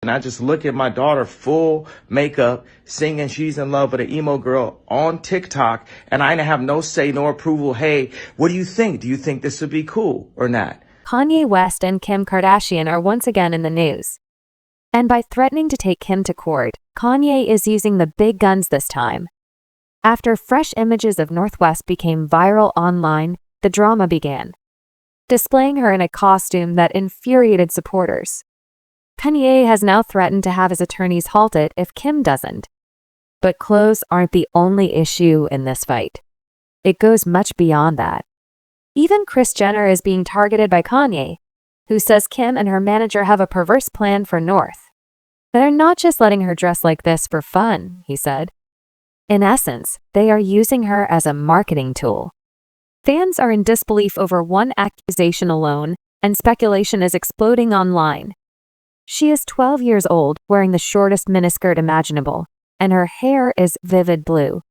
And I just look at my daughter full makeup, singing She's in Love with an Emo Girl on TikTok, and I didn't have no say, no approval. Hey, what do you think? Do you think this would be cool or not? Kanye West and Kim Kardashian are once again in the news. And by threatening to take Kim to court, Kanye is using the big guns this time. After fresh images of North West became viral online, the drama began, displaying her in a costume that infuriated supporters. Kanye has now threatened to have his attorneys halt it if Kim doesn't. But clothes aren't the only issue in this fight. It goes much beyond that. Even Kris Jenner is being targeted by Kanye, who says Kim and her manager have a perverse plan for North. They're not just letting her dress like this for fun, he said. In essence, they are using her as a marketing tool. Fans are in disbelief over one accusation alone, and speculation is exploding online. She is 12 years old, wearing the shortest miniskirt imaginable, and her hair is vivid blue.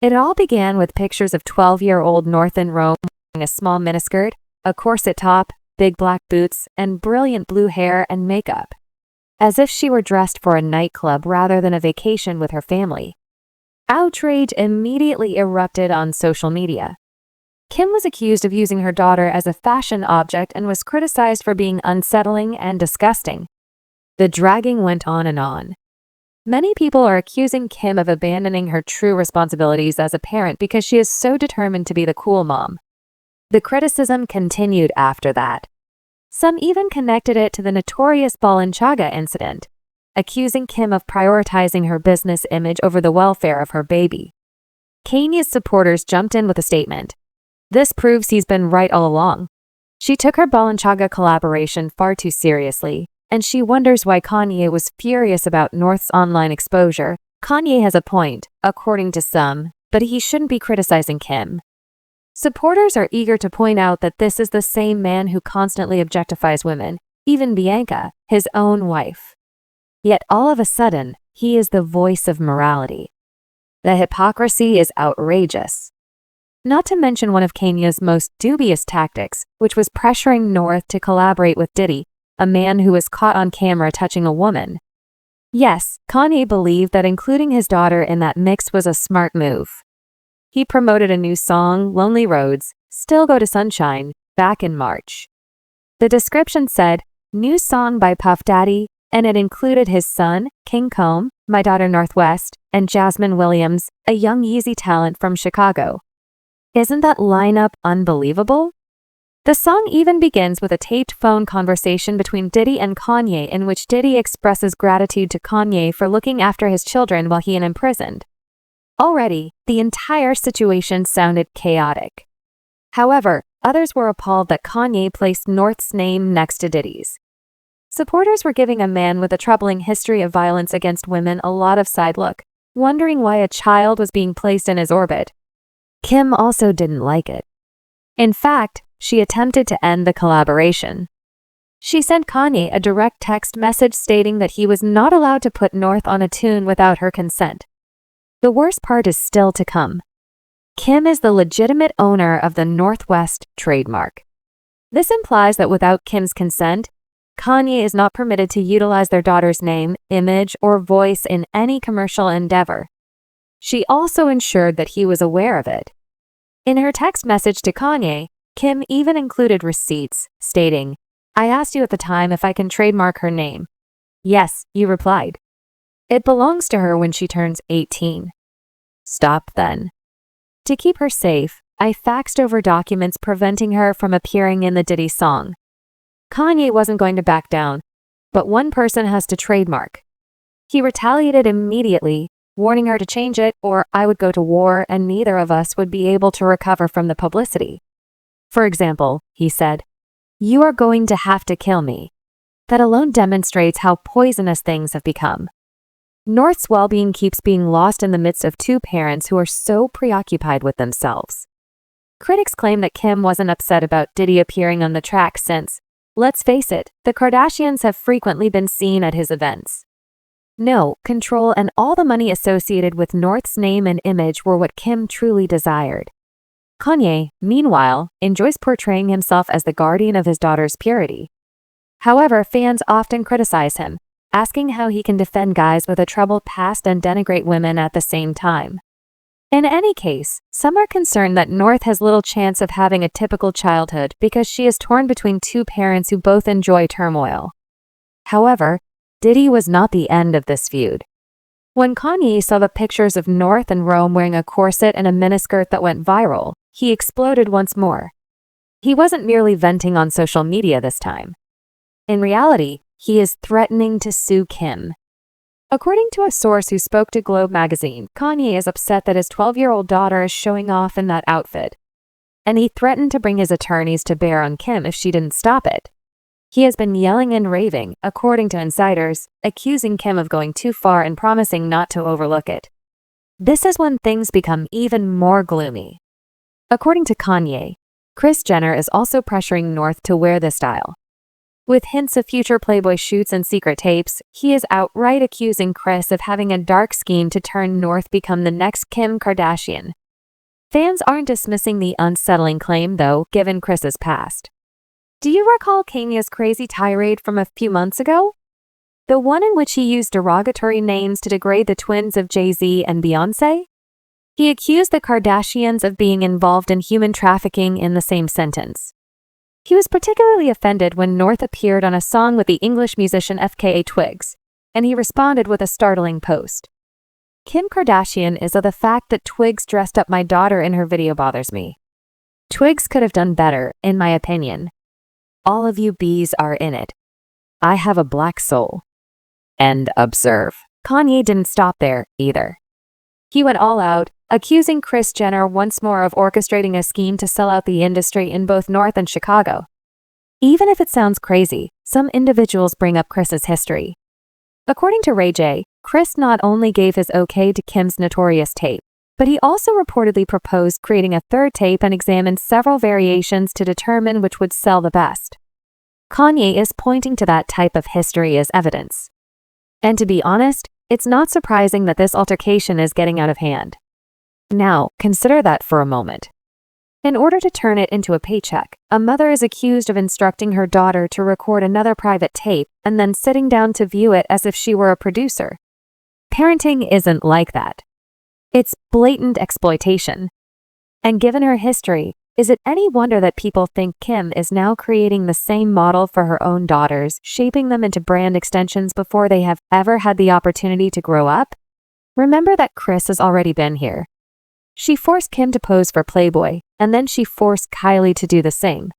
It all began with pictures of 12-year-old North in Rome wearing a small miniskirt, a corset top, big black boots, and brilliant blue hair and makeup, as if she were dressed for a nightclub rather than a vacation with her family. Outrage immediately erupted on social media. Kim was accused of using her daughter as a fashion object and was criticized for being unsettling and disgusting. The dragging went on and on. Many people are accusing Kim of abandoning her true responsibilities as a parent because she is so determined to be the cool mom. The criticism continued after that. Some even connected it to the notorious Balenciaga incident, accusing Kim of prioritizing her business image over the welfare of her baby. Kanye's supporters jumped in with a statement. This proves he's been right all along. She took her Balenciaga collaboration far too seriously, and she wonders why Kanye was furious about North's online exposure. Kanye has a point, according to some, but he shouldn't be criticizing Kim. Supporters are eager to point out that this is the same man who constantly objectifies women, even Bianca, his own wife. Yet all of a sudden, he is the voice of morality. The hypocrisy is outrageous. Not to mention one of Kanye's most dubious tactics, which was pressuring North to collaborate with Diddy, a man who was caught on camera touching a woman. Yes, Kanye believed that including his daughter in that mix was a smart move. He promoted a new song, Lonely Roads, Still Go to Sunshine, back in March. The description said, new song by Puff Daddy, and it included his son, King Comb, my daughter North West, and Jasmine Williams, a young Yeezy talent from Chicago. Isn't that lineup unbelievable? The song even begins with a taped phone conversation between Diddy and Kanye in which Diddy expresses gratitude to Kanye for looking after his children while he is imprisoned. Already, the entire situation sounded chaotic. However, others were appalled that Kanye placed North's name next to Diddy's. Supporters were giving a man with a troubling history of violence against women a lot of side look, wondering why a child was being placed in his orbit. Kim also didn't like it. In fact, she attempted to end the collaboration. She sent Kanye a direct text message stating that he was not allowed to put North on a tune without her consent. The worst part is still to come. Kim is the legitimate owner of the North West trademark. This implies that without Kim's consent, Kanye is not permitted to utilize their daughter's name, image, or voice in any commercial endeavor. She also ensured that he was aware of it. In her text message to Kanye, Kim even included receipts, stating, I asked you at the time if I can trademark her name. Yes, you replied. It belongs to her when she turns 18. Stop then. To keep her safe, I faxed over documents preventing her from appearing in the Diddy song. Kanye wasn't going to back down, but one person has to trademark. He retaliated immediately, warning her to change it or I would go to war and neither of us would be able to recover from the publicity. For example, he said, you are going to have to kill me. That alone demonstrates how poisonous things have become. North's well-being keeps being lost in the midst of two parents who are so preoccupied with themselves. Critics claim that Kim wasn't upset about Diddy appearing on the track since, let's face it, the Kardashians have frequently been seen at his events. No, control and all the money associated with North's name and image were what Kim truly desired. Kanye, meanwhile, enjoys portraying himself as the guardian of his daughter's purity. However, fans often criticize him, asking how he can defend guys with a troubled past and denigrate women at the same time. In any case, some are concerned that North has little chance of having a typical childhood because she is torn between two parents who both enjoy turmoil. However, Diddy was not the end of this feud. When Kanye saw the pictures of North and Rome wearing a corset and a miniskirt that went viral, he exploded once more. He wasn't merely venting on social media this time. In reality, he is threatening to sue Kim. According to a source who spoke to Globe magazine, Kanye is upset that his 12-year-old daughter is showing off in that outfit, and he threatened to bring his attorneys to bear on Kim if she didn't stop it. He has been yelling and raving, according to insiders, accusing Kim of going too far and promising not to overlook it. This is when things become even more gloomy. According to Kanye, Kris Jenner is also pressuring North to wear this style. With hints of future Playboy shoots and secret tapes, he is outright accusing Kris of having a dark scheme to turn North become the next Kim Kardashian. Fans aren't dismissing the unsettling claim, though, given Kris's past. Do you recall Kanye's crazy tirade from a few months ago? The one in which he used derogatory names to degrade the twins of Jay-Z and Beyoncé? He accused the Kardashians of being involved in human trafficking in the same sentence. He was particularly offended when North appeared on a song with the English musician FKA Twigs, and he responded with a startling post. Kim Kardashian is of the fact that Twigs dressed up my daughter in her video bothers me. Twigs could have done better, in my opinion. All of you bees are in it. I have a black soul. And observe. Kanye didn't stop there, either. He went all out, accusing Kris Jenner once more of orchestrating a scheme to sell out the industry in both North and Chicago. Even if it sounds crazy, some individuals bring up Kris's history. According to Ray J, Kris not only gave his okay to Kim's notorious tape, but he also reportedly proposed creating a third tape and examined several variations to determine which would sell the best. Kanye is pointing to that type of history as evidence. And to be honest, it's not surprising that this altercation is getting out of hand. Now, consider that for a moment. In order to turn it into a paycheck, a mother is accused of instructing her daughter to record another private tape and then sitting down to view it as if she were a producer. Parenting isn't like that. It's blatant exploitation. And given her history, is it any wonder that people think Kim is now creating the same model for her own daughters, shaping them into brand extensions before they have ever had the opportunity to grow up? Remember that Kris has already been here. She forced Kim to pose for Playboy, and then she forced Kylie to do the same.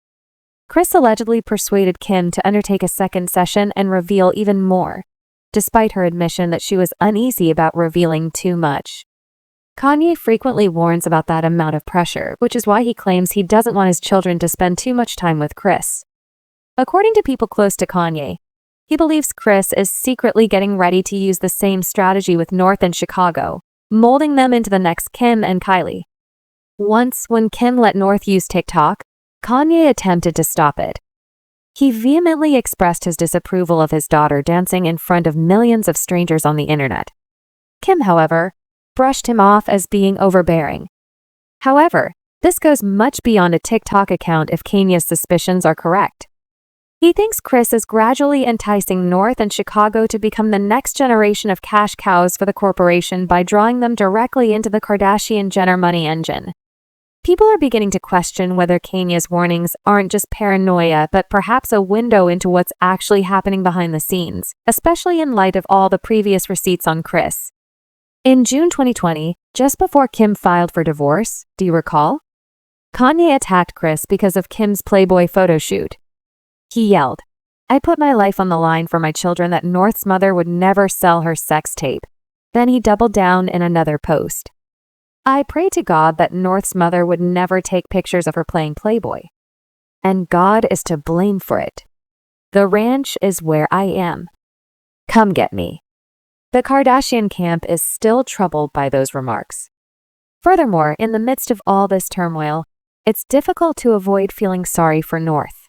Kris allegedly persuaded Kim to undertake a second session and reveal even more, despite her admission that she was uneasy about revealing too much. Kanye frequently warns about that amount of pressure, which is why he claims he doesn't want his children to spend too much time with Kris. According to people close to Kanye, he believes Kris is secretly getting ready to use the same strategy with North and Chicago, molding them into the next Kim and Kylie. Once, when Kim let North use TikTok, Kanye attempted to stop it. He vehemently expressed his disapproval of his daughter dancing in front of millions of strangers on the internet. Kim, however, brushed him off as being overbearing. However, this goes much beyond a TikTok account if Kanye's suspicions are correct. He thinks Kris is gradually enticing North and Chicago to become the next generation of cash cows for the corporation by drawing them directly into the Kardashian-Jenner money engine. People are beginning to question whether Kanye's warnings aren't just paranoia but perhaps a window into what's actually happening behind the scenes, especially in light of all the previous receipts on Kris. In June 2020, just before Kim filed for divorce, do you recall? Kanye attacked Kris because of Kim's Playboy photo shoot. He yelled, "I put my life on the line for my children that North's mother would never sell her sex tape." Then he doubled down in another post. "I pray to God that North's mother would never take pictures of her playing Playboy. And God is to blame for it. The ranch is where I am. Come get me." The Kardashian camp is still troubled by those remarks. Furthermore, in the midst of all this turmoil, it's difficult to avoid feeling sorry for North.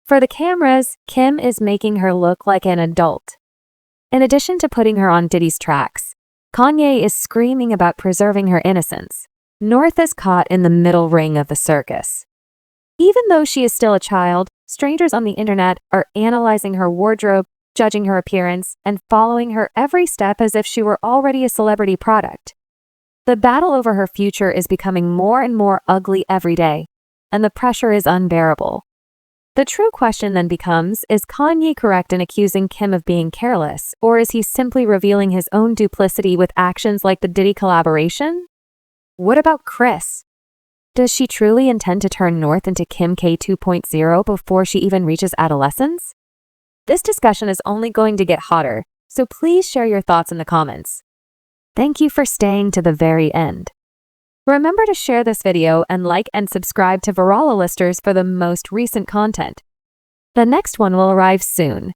For the cameras, Kim is making her look like an adult. In addition to putting her on Diddy's tracks, Kanye is screaming about preserving her innocence. North is caught in the middle ring of the circus. Even though she is still a child, strangers on the internet are analyzing her wardrobe, judging her appearance, and following her every step as if she were already a celebrity product. The battle over her future is becoming more and more ugly every day, and the pressure is unbearable. The true question then becomes, is Kanye correct in accusing Kim of being careless, or is he simply revealing his own duplicity with actions like the Diddy collaboration? What about Kris? Does she truly intend to turn North into Kim K 2.0 before she even reaches adolescence? This discussion is only going to get hotter, so please share your thoughts in the comments. Thank you for staying to the very end. Remember to share this video and like and subscribe to ViralA-Listers for the most recent content. The next one will arrive soon.